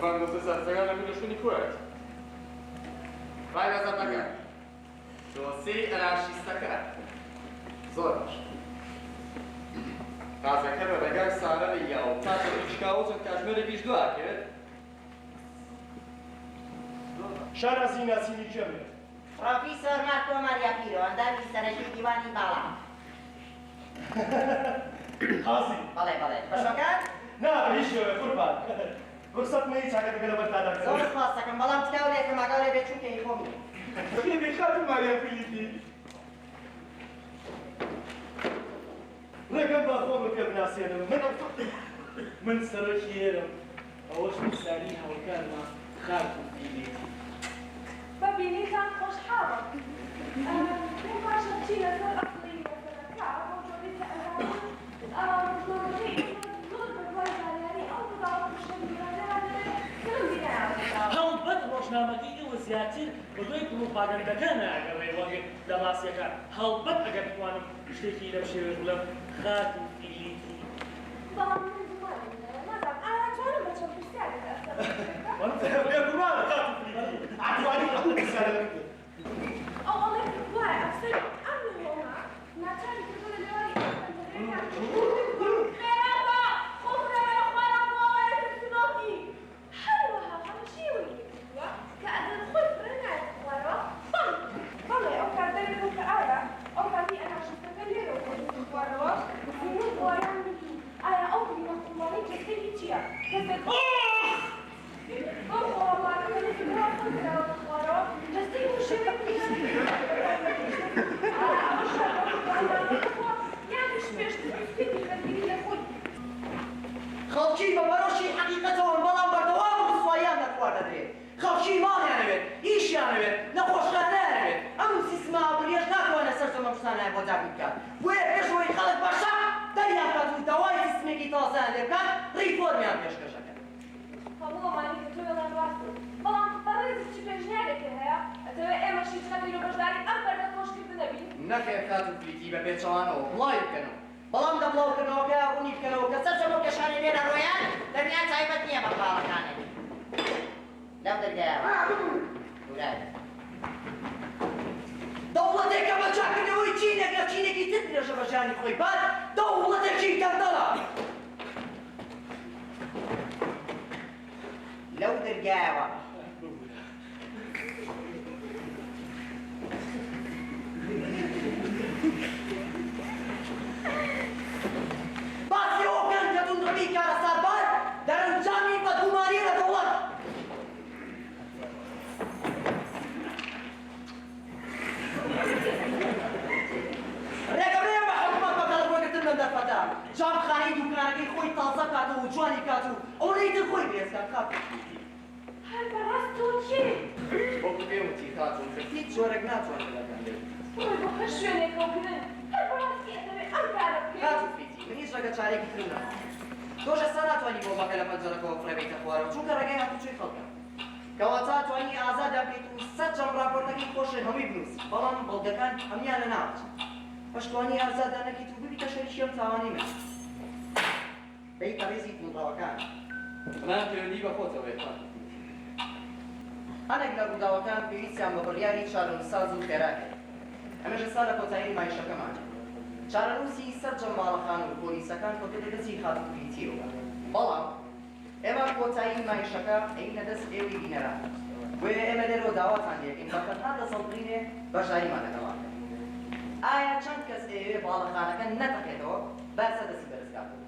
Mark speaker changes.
Speaker 1: طبعا مستسا سيانا من شوني كويت راينا زبكا دوسي العشي استكا زورش قازا كبه بقاك سارة لياو تاتو إشكاوزن كاجمري بيش دوا كرد
Speaker 2: شارع زينة سيني جميل
Speaker 3: پروفیسور مارکو ماریا پیرو اندامی سرشوی دیوانی بالا
Speaker 2: حاضر
Speaker 3: بله بله بشوکن؟
Speaker 2: نه هیچ قربان رخصت ما هیچ حاجة بقول بردار
Speaker 3: زور خواستکم بلام تکاولی که مقاله بیچون که ای خومی
Speaker 2: خیلی خاطر ماریا فیلیپی رقم باخوم که بناسیانم من سرخیرم اوش مساليها وكان خالكم فيليپي
Speaker 4: ببینی خان خوش حالك من باشا تشيل سر أصلي مثلا كعب وجودي كأهل ضروري نور بالوجه يعني أو بضعف
Speaker 5: هەڵ بەد ڕۆژنامەکەی ئێوە زیاتر بەدوای پروپاگەندەکان ناگەڕێ وەگە لە باسیەکە هەڵبەت ئەگەر بتوانم شتێکی لەم شێوێ بڵێم خاتم فیلیپی
Speaker 4: بەڵام من مازم ئاتوانم بە چەند پرسیارێک
Speaker 2: بێگومانە خاتم فیلیپی ئاتوانی هەموو پرسیارە بکەیت
Speaker 4: ئەو ئەڵێ وایە ئەفسەر ئەم نهۆمە ناچاری کردو لە لێواری خێراتە خۆفرەوەی خوارە بۆوەیە ترسنۆکی هەروەها هەمشیوی کە ئەگەر خۆی فرە نایەت خوارەوە بەڵێ ئەو کاردەرێکە کە ئایا ئەو کاتی ئەناشتەکە لێرە خوارەوە زیینەی بۆیان بگی ئایا ئەو بینە قوماڵی جەستێکی چییە کەسێک بۆ خۆڵوارەکە لەفکرات خۆکراوە خوارەوە جەستەی وشێوەی
Speaker 3: خەڵکی بە بەرەوشی حەقیقەتەوە بەڵام بەردەوام و ڕسواییان دەخوار دەدرێت خەڵکی ماڵیانەوێت ئیشیانەوێت نەخۆشخانەیانەوێت ئەم سیستما ئابووریەش ناتوانێت سەرجەمە شتانیان بۆ دابوو بکات بۆیە پێشەوەی خەڵک باشە دەریان بکات و داوای سیستمێکی تازەیان لێ بکات ڕیفۆرمیان پێشکەشەکەن
Speaker 4: هەمووەمانی کە تۆ وێڵان ڕاستن بەڵام بەڕێزی پێشنیارێکی هەیە ئەتەوێت ئێمەشی چەندی بەشداری ئەم بەردە خۆشکردن نەبین
Speaker 1: نەخێر خاتم فیلیپی بە پێچەوانەوە بڵای بکەنەوە
Speaker 3: بەڵام دەبڵاوکردنەوەکە ڕوونی بکەنەوە کە سەرجەمە کەشانی لێرە ڕۆیان دەبیان تایبەت نییە بە باڵەکانێک لەو دەرگایەوە ورایە دەوڵەتێکە بە چاکردنەوەی چینێک لە چینێکی تر درێژە بە ژیانی خۆی بعد دەوڵەتێکی گەندەڵە لەو دەرگایەوە باسی ئەوە بکەن کە توندڕەوی کارەساتبار دەرەنجامی بەدگومانی لە دەوڵەت ڕێگەبرێن بە حکومەت بە قەڵەبوەگرتن لەم دەرفەتە جامخانەی دوکانەکەی خۆی تازە کاتەوە و جوانی کات و ئەوەی تر خۆی بێزکات خاتم
Speaker 4: هەر بەڕاست تۆ کێ
Speaker 1: وەکو پێم وتی خاتم
Speaker 3: هیچ جۆرێک ناتوانێت لەکەم بێت
Speaker 4: بۆی بۆ هەر شوێنێکەوە گرن هەر بەڕاستی ئەتەوێت ئەم کارە بکەیت
Speaker 3: خاتم فیتی من هیچ ڕێگە چارێکی تر ناکەم تۆش ئێستا ناتوانانی بۆ بەکە لە پەنجەرەکەوە فڕێبیتە خوارەوە چونکە ڕێگای هاتوچۆی خەڵکە کەواتە توانی ئازادیان بکەیت و سەرجەم ڕاپۆرتەکەی خۆشی هەمووی بنووسی بەڵام بەڵگەکان هەمیان لە ناوچن پشتوانی ئازادیان نەکەیت و ببیتە شەریکی ئەم تاوانی من بەیتە ڕێزی توندڕەوەکان
Speaker 1: من پەیوەندی بە خۆتەوەی خاتم
Speaker 3: هەنێک لە ڕووداوەکان پێویستیان بە بڕیاری چارەنووسساز و خێراکرد ئەمەش ئێستا لە کۆتایی نمایشەکەمان چارەنووسی سەرجەم باڵەخان و پۆلیسەکان کۆتە دەستی خاتم فیلیپیەوە بەڵام ئێمە کۆتایی نمایشەکە ئەینە دەست ئێوەی بینەران بۆیە ئێمە لێرەوە داواتان لێکەین بە تەنها دەسەڵترینێ بەشداریمان لەگەڵاکەن ئایا چەند کەس ئێوێ باڵەخانەکە نەتەقێتەوە باسە دەستی بەرزگاتەوە